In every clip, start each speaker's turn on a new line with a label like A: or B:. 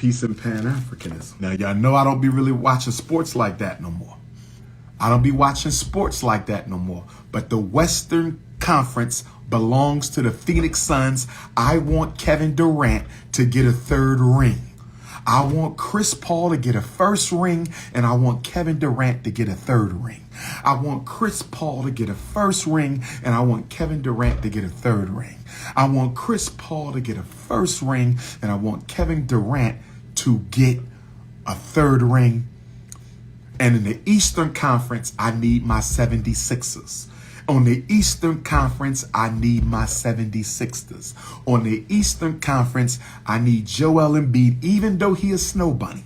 A: Peace and Pan-Africanism. Now, y'all know I don't be really watching sports like that no more. I don't be watching sports like that no more. But the Western Conference belongs to the Phoenix Suns. I want Kevin Durant to get a third ring. I want Chris Paul to get a first ring, and I want Kevin Durant to get a third ring. I want Chris Paul to get a first ring, and I want Kevin Durant to get a third ring. I want Chris Paul to get a first ring, and I want Kevin Durant to get a third ring. And in the Eastern Conference, I need my 76ers. On the Eastern Conference, I need my 76ers. On the Eastern Conference, I need Joel Embiid, even though he is Snow Bunny.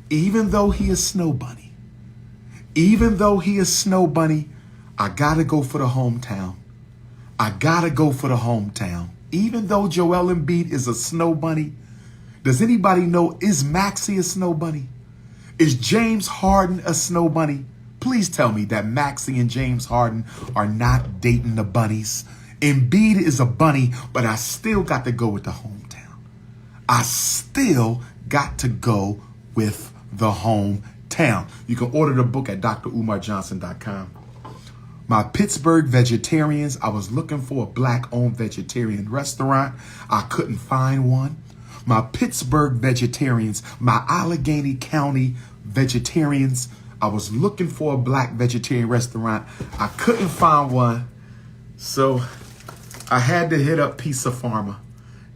A: Even though he is Snow Bunny. Even though he is Snow Bunny, I got to go for the hometown. I got to go for the hometown. Even though Joel Embiid is a Snow Bunny, does anybody know, is Maxey a Snow Bunny? Is James Harden a Snow Bunny? Please tell me that Maxey and James Harden are not dating the bunnies. Embiid is a bunny, but I still got to go with the hometown. I still got to go with the hometown. You can order the book at drumarjohnson.com. My Pittsburgh vegetarians, I was looking for a black-owned vegetarian restaurant. I couldn't find one. My Pittsburgh vegetarians, my Allegheny County vegetarians, I was looking for a black vegetarian restaurant. I couldn't find one, so I had to hit up Pizza Pharma.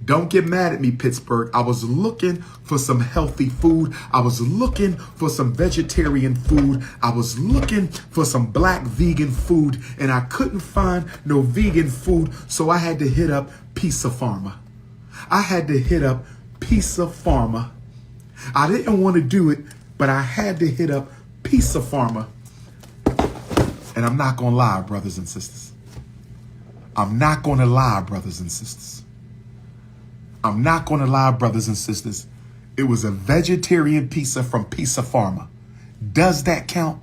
A: Don't get mad at me, Pittsburgh. I was looking for some healthy food. I was looking for some vegetarian food. I was looking for some black vegan food, and I couldn't find no vegan food, so I had to hit up Pizza Pharma. I had to hit up Pizza Pharma. I didn't want to do it, but I had to hit up Pizza Pharma. And I'm not going to lie, brothers and sisters. I'm not going to lie, brothers and sisters. I'm not going to lie, brothers and sisters. It was a vegetarian pizza from Pizza Pharma. Does that count?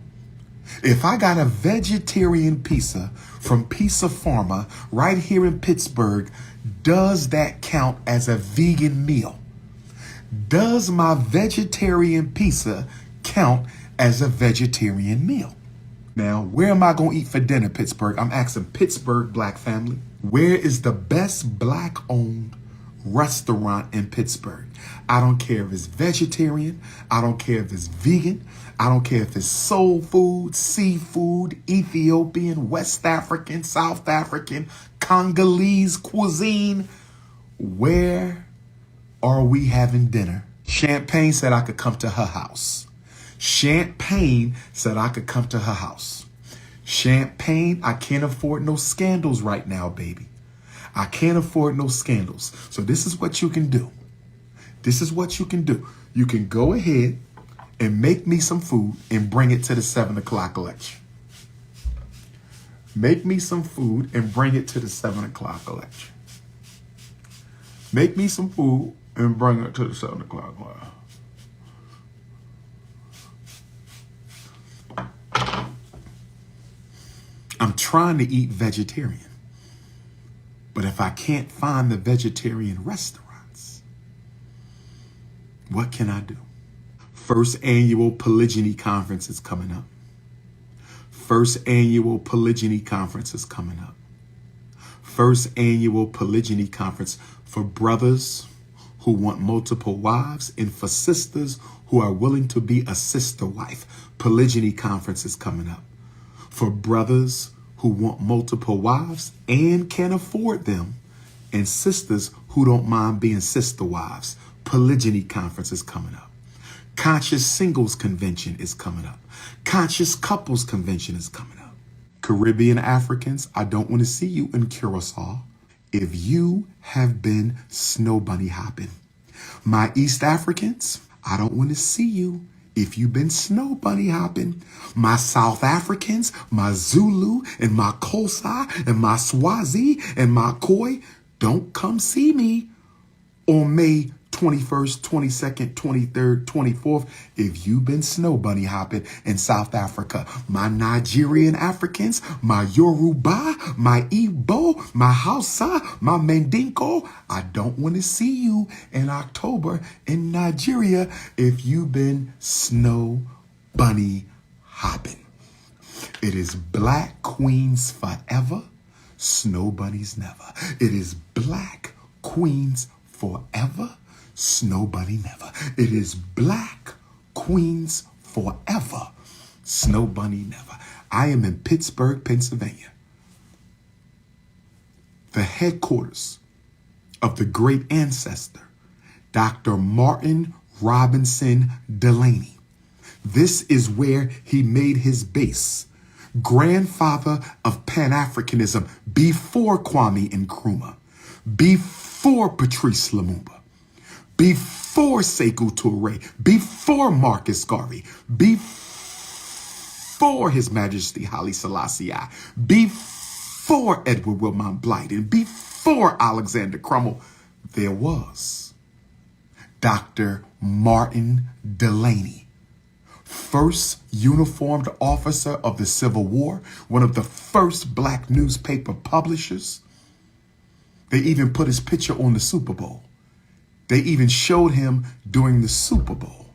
A: If I got a vegetarian pizza from Pizza Pharma right here in Pittsburgh, does that count as a vegan meal? Does my vegetarian pizza count as a vegetarian meal? Now, where am I going to eat for dinner, Pittsburgh? I'm asking Pittsburgh black family. Where is the best black-owned restaurant in Pittsburgh? I don't care if it's vegetarian. I don't care if it's vegan. I don't care if it's soul food, seafood, Ethiopian, West African, South African, Congolese cuisine. Where are we having dinner? Champagne said I could come to her house. Champagne said I could come to her house. Champagne, I can't afford no scandals right now, baby. I can't afford no scandals. So this is what you can do. This is what you can do. You can go ahead and make me some food and bring it to the 7 o'clock lecture. Make me some food and bring it to the 7 o'clock lecture. Make me some food and bring it to the 7 o'clock lecture. I'm trying to eat vegetarian. But if I can't find the vegetarian restaurants, what can I do? First annual polygyny conference is coming up. First annual polygyny conference is coming up. First annual polygyny conference for brothers who want multiple wives and for sisters who are willing to be a sister wife. Polygyny conference is coming up. For brothers who want multiple wives and can afford them, and sisters who don't mind being sister wives. Polygyny conference is coming up. Conscious Singles Convention is coming up. Conscious Couples Convention is coming up. Caribbean Africans, I don't want to see you in Curacao if you have been snow bunny hopping. My East Africans, I don't want to see you if you've been snow bunny hopping. My South Africans, my Zulu and my Xhosa and my Swazi and my Khoi, don't come see me on May 21st, 22nd, 23rd, 24th. If you've been snow bunny hopping in South Africa, my Nigerian Africans, my Yoruba, my Igbo, my Hausa, my Mandingo, I don't want to see you in October in Nigeria if you've been snow bunny hopping. It is Black Queens forever, snow bunnies never. It is Black Queens forever, snow bunny never. It is Black Queens forever, snow bunny never. I am in Pittsburgh, Pennsylvania, the headquarters of the great ancestor, Dr. Martin Robinson Delaney. This is where he made his base. Grandfather of Pan-Africanism before Kwame Nkrumah, before Patrice Lumumba, before Sekou Touré, before Marcus Garvey, before His Majesty Haile Selassie I, before Edward Wilmot Blyden, before Alexander Crummell, there was Dr. Martin Delaney, first uniformed officer of the Civil War, one of the first black newspaper publishers. They even put his picture on the Super Bowl. They even showed him during the Super Bowl.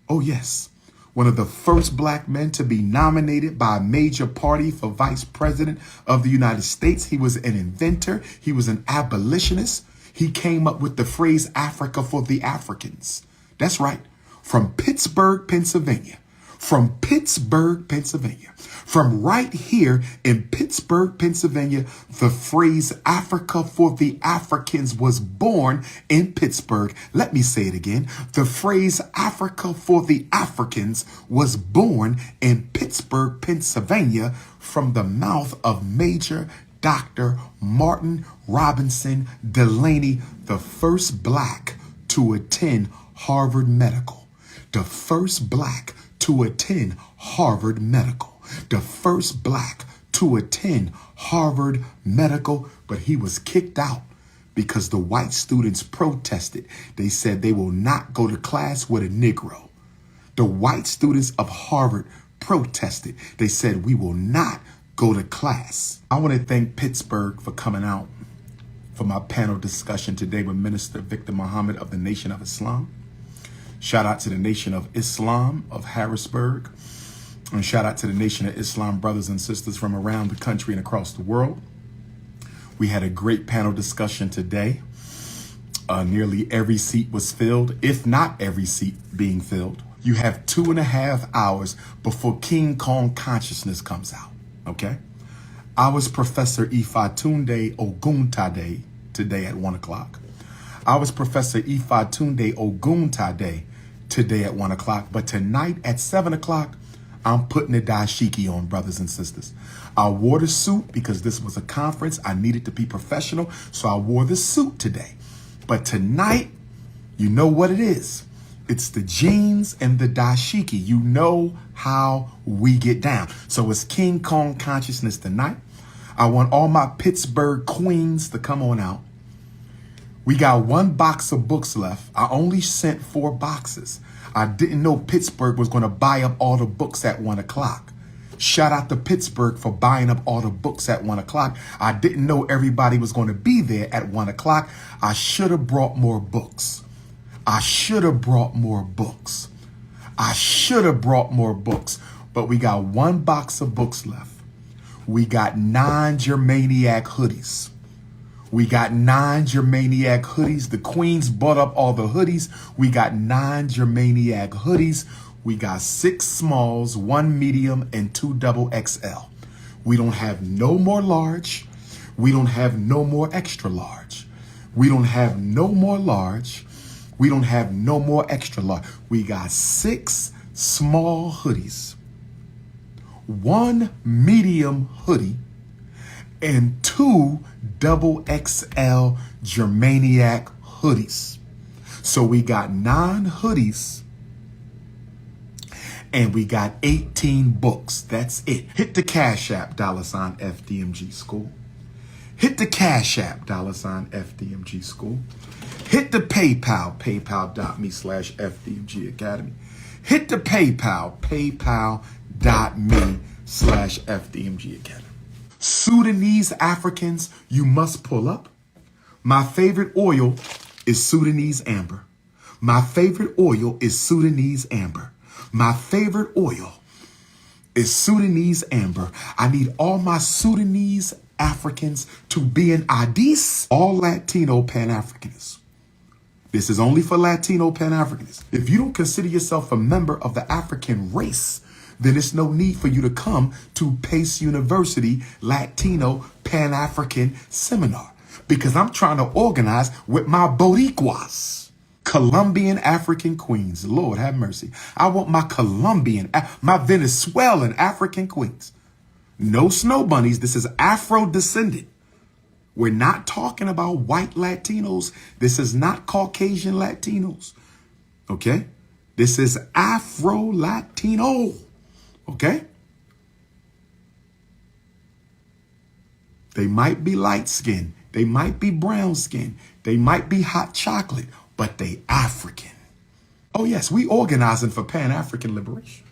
A: Oh yes, one of the first black men to be nominated by a major party for vice president of the United States. He was an inventor. He was an abolitionist. He came up with the phrase Africa for the Africans. That's right. From Pittsburgh, Pennsylvania, from right here in Pittsburgh, Pennsylvania, the phrase Africa for the Africans was born in Pittsburgh. Let me say it again. The phrase Africa for the Africans was born in Pittsburgh, Pennsylvania, from the mouth of Major Dr. Martin Robinson Delaney, the first black to attend Harvard Medical. The first black to attend Harvard Medical. The first black to attend Harvard Medical, but he was kicked out because the white students protested. They said they will not go to class with a Negro. The white students of Harvard protested. They said we will not go to class. I want to thank Pittsburgh for coming out for my panel discussion today with Minister Victor Muhammad of the Nation of Islam. Shout out to the Nation of Islam of Harrisburg. And shout out to the Nation of Islam brothers and sisters from around the country and across the world. We had a great panel discussion today. Nearly every seat was filled, if not every seat being filled. You have 2.5 hours before King Kong consciousness comes out, okay? I was Professor Ifatunde Oguntade today at 1 o'clock. I was Professor Ifatunde Oguntade today at 1 o'clock, but tonight at 7 o'clock, I'm putting the dashiki on, brothers and sisters. I wore the suit because this was a conference. I needed to be professional, so I wore the suit today. But tonight, you know what it is. It's the jeans and the dashiki. You know how we get down. So it's King Kong consciousness tonight. I want all my Pittsburgh queens to come on out. We got 1 box of books left. I only sent 4 boxes. I didn't know Pittsburgh was going to buy up all the books at 1 o'clock. Shout out to Pittsburgh for buying up all the books at 1 o'clock. I didn't know everybody was going to be there at 1 o'clock. I should have brought more books. I should have brought more books. I should have brought more books. But we got 1 box of books left. We got 9 Germaniac hoodies. We got 9 Germaniac hoodies. The queens bought up all the hoodies. We got 9 Germaniac hoodies. We got 6 smalls, 1 medium, and 2 double XL. We don't have no more large. We don't have no more extra large. We don't have no more large. We don't have no more extra large. We got 6 small hoodies, 1 medium hoodie, and 2 double XL Germaniac hoodies. So we got 9 hoodies and we got 18 books. That's it. Hit the Cash App, $FDMG School. Hit the Cash App, $FDMG School. Hit the PayPal, paypal.me/FDMG Academy. Hit the PayPal, paypal.me/FDMG Academy. Sudanese Africans, you must pull up. My favorite oil is Sudanese amber. My favorite oil is Sudanese amber. My favorite oil is Sudanese amber. I need all my Sudanese Africans to be in Addis, all Latino Pan-Africanists. This is only for Latino Pan-Africanists. If you don't consider yourself a member of the African race, then there's no need for you to come to Pace University Latino Pan-African Seminar, because I'm trying to organize with my Boricuas, Colombian African queens. Lord have mercy. I want my Colombian, my Venezuelan African queens. No snow bunnies. This is Afro-descendant. We're not talking about white Latinos. This is not Caucasian Latinos. Okay? This is Afro-Latino. Okay? They might be light skinned. They might be brown skinned. They might be hot chocolate, but they African. Oh yes, we organizing for Pan-African liberation.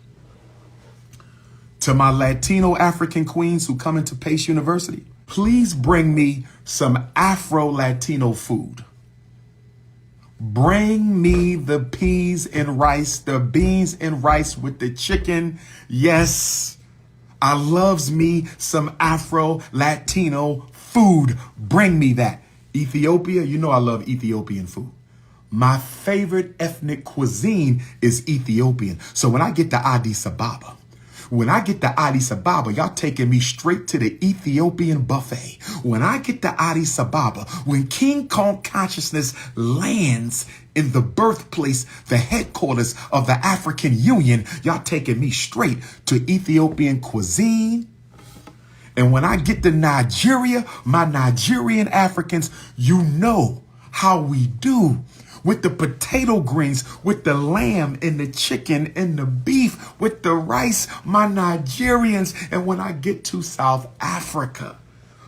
A: To my Latino African queens who come into Pace University, please bring me some Afro-Latino food. Bring me the peas and rice, the beans and rice with the chicken. Yes, I loves me some Afro-Latino food. Bring me that. Ethiopia, you know I love Ethiopian food. My favorite ethnic cuisine is Ethiopian. So when I get to Addis Ababa, y'all taking me straight to the Ethiopian buffet. When I get to Addis Ababa, when King Kong consciousness lands in the birthplace, the headquarters of the African Union, y'all taking me straight to Ethiopian cuisine. And when I get to Nigeria, my Nigerian Africans, you know how we do. With the potato greens, with the lamb and the chicken and the beef, with the rice, my Nigerians. And when I get to South Africa,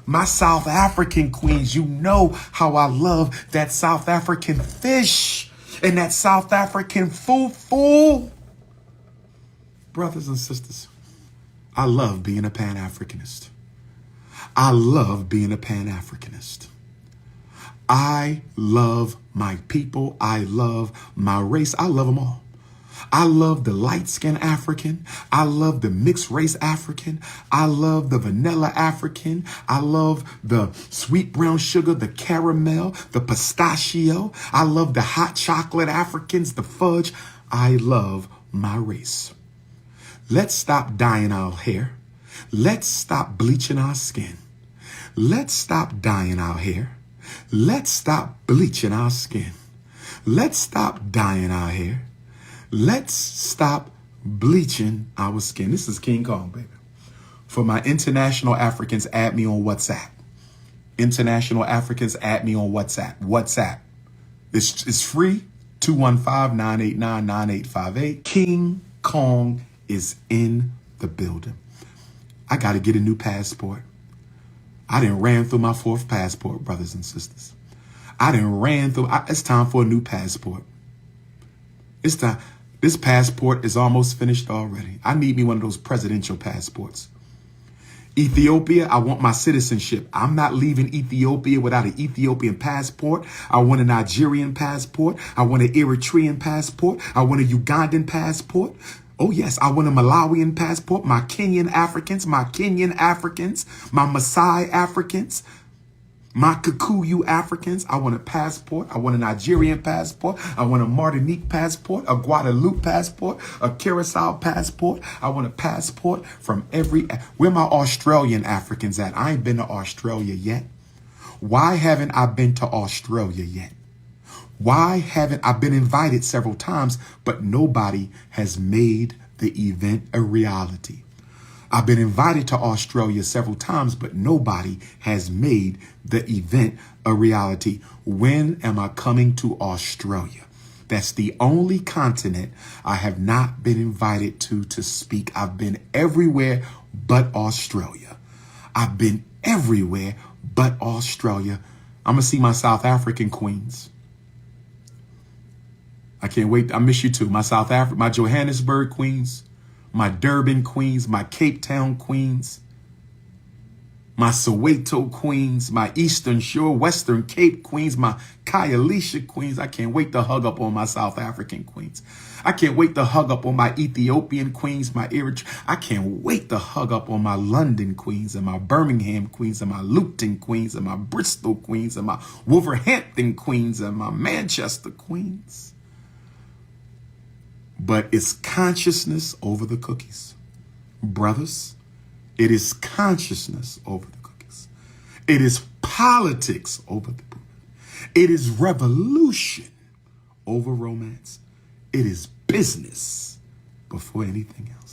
A: my South African queens, you know how I love that South African fish and that South African fufu. Brothers and sisters, I love being a Pan-Africanist. I love being a Pan-Africanist. I love my people. I love my race. I love them all. I love the light-skinned African. I love the mixed race African. I love the vanilla African. I love the sweet brown sugar, the caramel, the pistachio. I love the hot chocolate Africans, the fudge. I love my race. Let's stop dyeing our hair. Let's stop bleaching our skin. Let's stop dyeing our hair. Let's stop bleaching our skin. Let's stop dyeing our hair. Let's stop bleaching our skin. This is King Kong, baby. For my international Africans, add me on WhatsApp. International Africans, add me on WhatsApp. WhatsApp. It's free. 215-989-9858. King Kong is in the building. I got to get a new passport. I done ran through my fourth passport, brothers and sisters. It's time for a new passport. It's time. This passport is almost finished already. I need me one of those presidential passports. Ethiopia, I want my citizenship. I'm not leaving Ethiopia without an Ethiopian passport. I want a Nigerian passport. I want an Eritrean passport. I want a Ugandan passport. Oh, yes, I want a Malawian passport, my Kenyan Africans, my Maasai Africans, my Kikuyu Africans. I want a passport. I want a Nigerian passport. I want a Martinique passport, a Guadeloupe passport, a Curacao passport. I want a passport from where my Australian Africans at? I ain't been to Australia yet. Why haven't I been to Australia yet? Why haven't I been invited several times, but nobody has made the event a reality? I've been invited to Australia several times, but nobody has made the event a reality. When am I coming to Australia? That's the only continent I have not been invited to speak. I've been everywhere but Australia. I've been everywhere but Australia. I'm going to see my South African queens. I can't wait. I miss you too. My South Africa, my Johannesburg queens, my Durban queens, my Cape Town queens, my Soweto queens, my Eastern Shore, Western Cape queens, my Khayelitsha queens. I can't wait to hug up on my South African queens. I can't wait to hug up on my Ethiopian queens, my Eritrea. I can't wait to hug up on my London queens and my Birmingham queens and my Luton queens and my Bristol queens and my Wolverhampton queens and my Manchester queens. But it's consciousness over the cookies. Brothers, it is consciousness over the cookies. It is politics over the booty. It is revolution over romance. It is business before anything else.